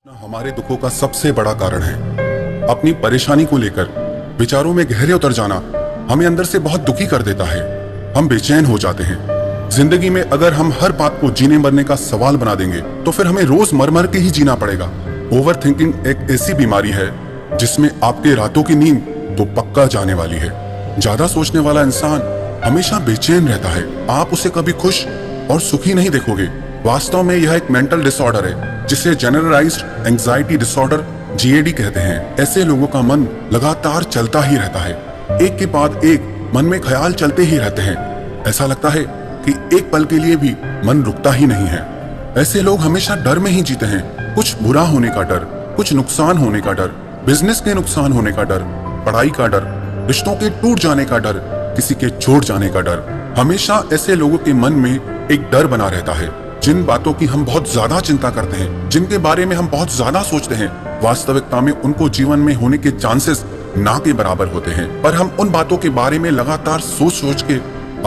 हमारे दुखों का सबसे बड़ा कारण है। अपनी परेशानी को लेकर विचारों में गहरे उतर जाना हमें अंदर से बहुत दुखी कर देता है। हम बेचैन हो जाते हैं। जिंदगी में अगर हम हर बात को जीने मरने का सवाल बना देंगे तो फिर हमें रोज मर मर के ही जीना पड़ेगा। ओवर थिंकिंग एक ऐसी बीमारी है जिसमें आपके रातों की नींद तो पक्का जाने वाली है। ज्यादा सोचने वाला इंसान हमेशा बेचैन रहता है। आप उसे कभी खुश और सुखी नहीं देखोगे। वास्तव में यह एक मेंटल डिसऑर्डर है जिसे जनरलाइज्ड एंजाइटी डिसऑर्डर GAD कहते हैं। ऐसे लोगों का मन लगातार चलता ही रहता है। एक के बाद एक मन में ख्याल चलते ही रहते हैं। ऐसा लगता है कि एक पल के लिए भी मन रुकता ही नहीं है। ऐसे लोग हमेशा डर में ही जीते हैं। कुछ बुरा होने का डर, कुछ नुकसान होने का डर, बिजनेस के नुकसान होने का डर, पढ़ाई का डर, रिश्तों के टूट जाने का डर, किसी के छोड़ जाने का डर। हमेशा ऐसे लोगों के मन में एक डर बना रहता है। जिन बातों की हम बहुत ज्यादा चिंता करते हैं, जिनके बारे में हम बहुत ज्यादा सोचते हैं, वास्तविकता में उनको जीवन में होने के चांसेस ना के बराबर होते हैं। पर हम उन बातों के बारे में लगातार सोच सोच के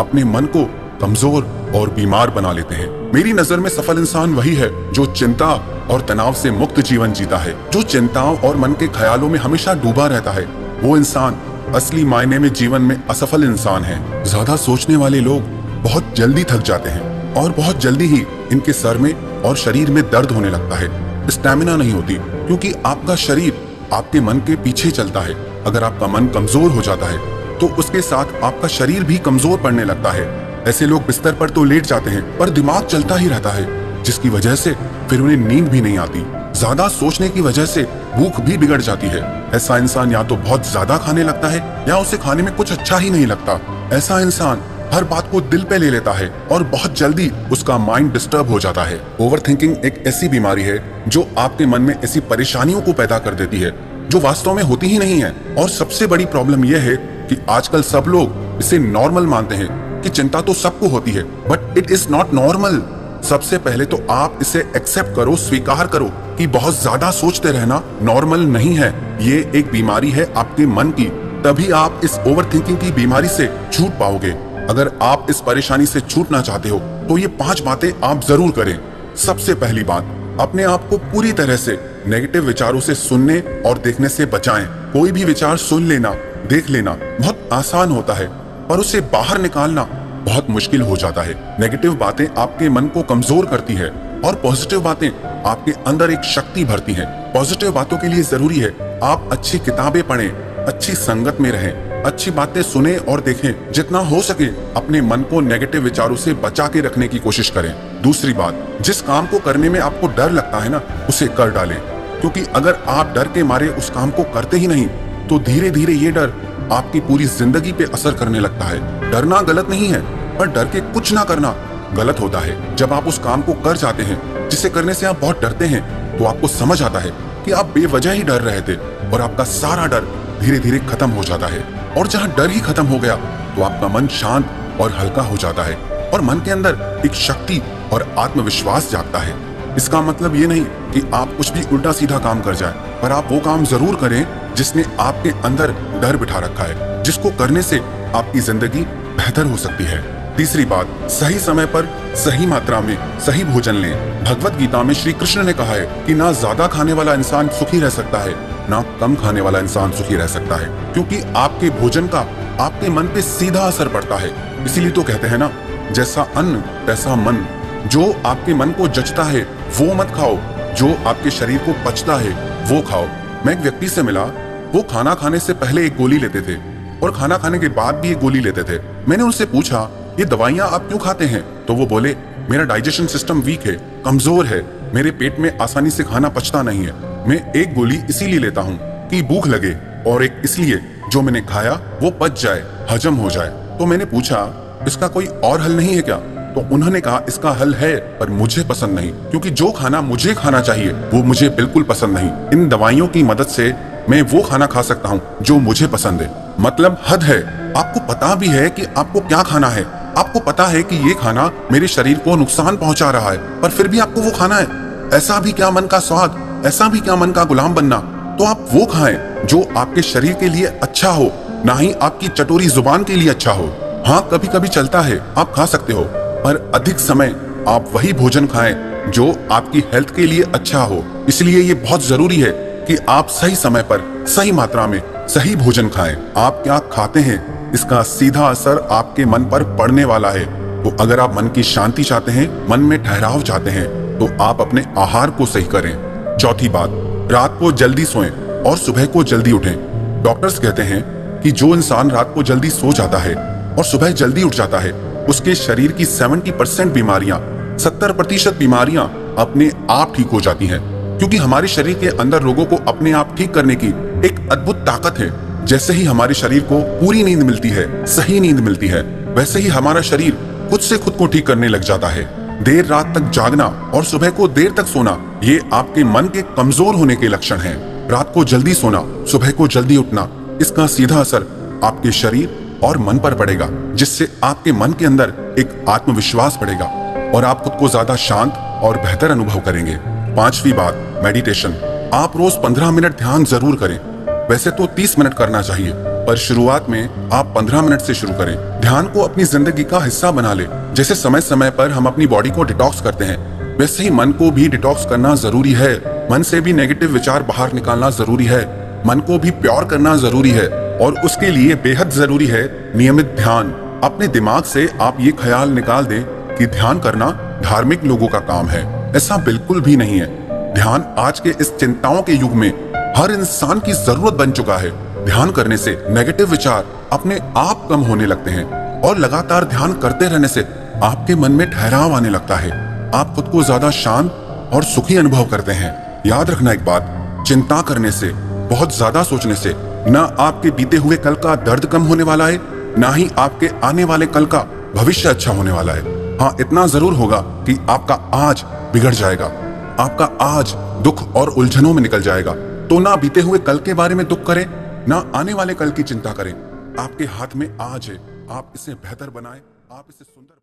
अपने मन को कमजोर और बीमार बना लेते हैं। मेरी नजर में सफल इंसान वही है जो चिंता और तनाव से मुक्त जीवन जीता है, जो चिंताओं और मन के ख्यालों में हमेशा डूबा रहता है। वो इंसान असली मायने में जीवन में असफल इंसान है। ज्यादा सोचने वाले लोग बहुत जल्दी थक जाते हैं और बहुत जल्दी ही इनके सर में और शरीर में दर्द होने लगता है। स्टैमिना नहीं होती क्योंकि आपका शरीर आपके मन के पीछे चलता है। अगर आपका मन कमजोर हो जाता है तो उसके साथ आपका शरीर भी कमजोर पड़ने लगता है। ऐसे लोग बिस्तर पर तो लेट जाते हैं पर दिमाग चलता ही रहता है, जिसकी वजह से फिर उन्हें नींद भी नहीं आती। ज्यादा सोचने की वजह से भूख भी बिगड़ जाती है। ऐसा इंसान या तो बहुत ज्यादा खाने लगता है या उसे खाने में कुछ अच्छा ही नहीं लगता। ऐसा इंसान हर बात को दिल पे ले लेता है और बहुत जल्दी उसका माइंड डिस्टर्ब हो जाता है। ओवर थिंकिंग एक ऐसी बीमारी है जो आपके मन में ऐसी परेशानियों को पैदा कर देती है जो वास्तव में होती ही नहीं है। और सबसे बड़ी प्रॉब्लम यह है कि आजकल सब लोग इसे नॉर्मल मानते हैं कि चिंता तो सबको होती है, but it is not normal. सबसे पहले तो आप इसे एक्सेप्ट करो, स्वीकार करो कि बहुत ज्यादा सोचते रहना नॉर्मल नहीं है। ये एक बीमारी है आपके मन की। तभी आप इस ओवर थिंकिंग की बीमारी से छूट पाओगे। अगर आप इस परेशानी से छूटना चाहते हो तो ये 5 बातें आप जरूर करें। सबसे पहली बात, अपने आप को पूरी तरह से नेगेटिव विचारों से सुनने और देखने से बचाएं। कोई भी विचार सुन लेना, देख लेना बहुत आसान होता है पर उसे बाहर निकालना बहुत मुश्किल हो जाता है। नेगेटिव बातें आपके मन को कमजोर करती है और पॉजिटिव बातें आपके अंदर एक शक्ति भरती हैं। पॉजिटिव बातों के लिए जरूरी है आप अच्छी किताबें पढ़ें, अच्छी संगत में रहें, अच्छी बातें सुने और देखें। जितना हो सके अपने मन को नेगेटिव विचारों से बचा के रखने की कोशिश करें। दूसरी बात, जिस काम को करने में आपको डर लगता है ना, उसे कर डालें, क्योंकि अगर आप डर के मारे उस काम को करते ही नहीं तो धीरे धीरे ये डर आपकी पूरी जिंदगी पे असर करने लगता है। डरना गलत नहीं है पर डर के कुछ ना करना गलत होता है। जब आप उस काम को कर जाते हैं जिसे करने से आप बहुत डरते हैं तो आपको समझ आता है कि आप बेवजह ही डर रहे थे और आपका सारा डर धीरे धीरे खत्म हो जाता है। और जहाँ डर ही खत्म हो गया तो आपका मन शांत और हल्का हो जाता है और मन के अंदर एक शक्ति और आत्मविश्वास जागता है। इसका मतलब ये नहीं कि आप कुछ भी उल्टा सीधा काम कर जाए, पर आप वो काम जरूर करें जिसने आपके अंदर डर बिठा रखा है, जिसको करने से आपकी जिंदगी बेहतर हो सकती है। तीसरी बात, सही समय पर सही मात्रा में सही भोजन लें। भगवत गीता में श्री कृष्ण ने कहा है कि ना ज्यादा खाने वाला इंसान सुखी रह सकता है, ना कम खाने वाला इंसान सुखी रह सकता है, क्योंकि आपके भोजन का आपके मन पे सीधा असर पड़ता है। इसीलिए तो कहते हैं ना, जैसा अन्न तैसा मन। जो आपके मन को जचता है वो मत खाओ, जो आपके शरीर को पचता है वो खाओ। मैं एक व्यक्ति से मिला, वो खाना खाने से पहले एक गोली लेते थे और खाना खाने के बाद भी एक गोली लेते थे। मैंने उनसे पूछा, ये दवाइयाँ आप क्यों खाते हैं? तो वो बोले, मेरा डाइजेशन सिस्टम वीक है, कमजोर है, मेरे पेट में आसानी से खाना पचता नहीं है। मैं एक गोली इसीलिए लेता हूँ कि भूख लगे, और एक इसलिए जो मैंने खाया वो पच जाए, हजम हो जाए। तो मैंने पूछा, इसका कोई और हल नहीं है क्या? तो उन्होंने कहा, इसका हल है पर मुझे पसंद नहीं, क्योंकि जो खाना मुझे खाना चाहिए वो मुझे बिल्कुल पसंद नहीं। इन दवाइयों की मदद से मैं वो खाना खा सकता हूँ जो मुझे पसंद है। मतलब हद है। आपको पता भी है कि आपको क्या खाना है, आपको पता है कि ये खाना मेरे शरीर को नुकसान पहुंचा रहा है, पर फिर भी आपको वो खाना है। ऐसा भी क्या मन का स्वाद, ऐसा भी क्या मन का गुलाम बनना? तो आप वो खाएं जो आपके शरीर के लिए अच्छा हो, ना ही आपकी चटोरी जुबान के लिए अच्छा हो। हाँ, कभी कभी चलता है, आप खा सकते हो, पर अधिक समय आप वही भोजन खाएं जो आपकी हेल्थ के लिए अच्छा हो। इसलिए ये बहुत जरूरी है कि आप सही समय पर, सही मात्रा में सही भोजन खाएं। आप क्या खाते हैं, इसका सीधा असर आपके मन पर पड़ने वाला है। तो अगर आप मन की शांति चाहते हैं, मन में ठहराव चाहते हैं, तो आप अपने आहार को सही करें। चौथी बात, रात को जल्दी सोएं और सुबह को जल्दी उठें। डॉक्टर्स कहते हैं कि जो इंसान रात को जल्दी सो जाता है और सुबह जल्दी उठ जाता है, उसके शरीर की 70% बीमारियां, 70% बीमारियां अपने आप ठीक हो जाती हैं। क्योंकि हमारे शरीर के अंदर रोगों को अपने आप ठीक करने की एक अद्भुत ताकत है। जैसे ही हमारे शरीर को पूरी नींद मिलती है, सही नींद मिलती है, वैसे ही हमारा शरीर खुद से खुद को ठीक करने लग जाता है। देर रात तक जागना और सुबह को देर तक सोना, ये आपके मन के कमजोर होने के लक्षण हैं। रात को जल्दी सोना, सुबह को जल्दी उठना, इसका सीधा असर आपके शरीर और मन पर पड़ेगा, जिससे आपके मन के अंदर एक आत्मविश्वास बढ़ेगा और आप खुद को ज्यादा शांत और बेहतर अनुभव करेंगे। पांचवी बात, मेडिटेशन। आप रोज 15 मिनट ध्यान जरूर करें। वैसे तो 30 मिनट करना चाहिए, पर शुरुआत में आप 15 मिनट से शुरू करें। ध्यान को अपनी जिंदगी का हिस्सा बना ले। जैसे समय समय पर हम अपनी बॉडी को डिटॉक्स करते हैं, वैसे ही मन को भी डिटॉक्स करना जरूरी है। मन से भी नेगेटिव विचार बाहर निकालना जरूरी है। मन को भी प्योर करना जरूरी है और उसके लिए बेहद जरूरी है नियमित ध्यान। अपने दिमाग से आप ये ख्याल निकाल दें कि ध्यान करना धार्मिक लोगों का काम है। ऐसा बिल्कुल भी नहीं है। ध्यान आज के इस चिंताओं के युग में हर इंसान की जरूरत बन चुका है। ध्यान करने से नेगेटिव विचार अपने आप कम होने लगते हैं और लगातार ध्यान करते रहने से आपके मन में ठहराव आने लगता है। आप खुद को ज्यादा शांत और सुखी अनुभव करते हैं। याद रखना एक बात, चिंता करने से, बहुत ज्यादा सोचने से न आपके बीते हुए कल का दर्द कम होने वाला है, न ही आपके आने वाले कल का भविष्य अच्छा होने वाला है। हाँ, इतना जरूर होगा कि आपका आज बिगड़ जाएगा, आपका आज दुख और उलझनों में निकल जाएगा। तो ना बीते हुए कल के बारे में दुख करें, ना आने वाले कल की चिंता करें। आपके हाथ में आज है, आप इसे बेहतर बनाएं, आप इसे सुंदर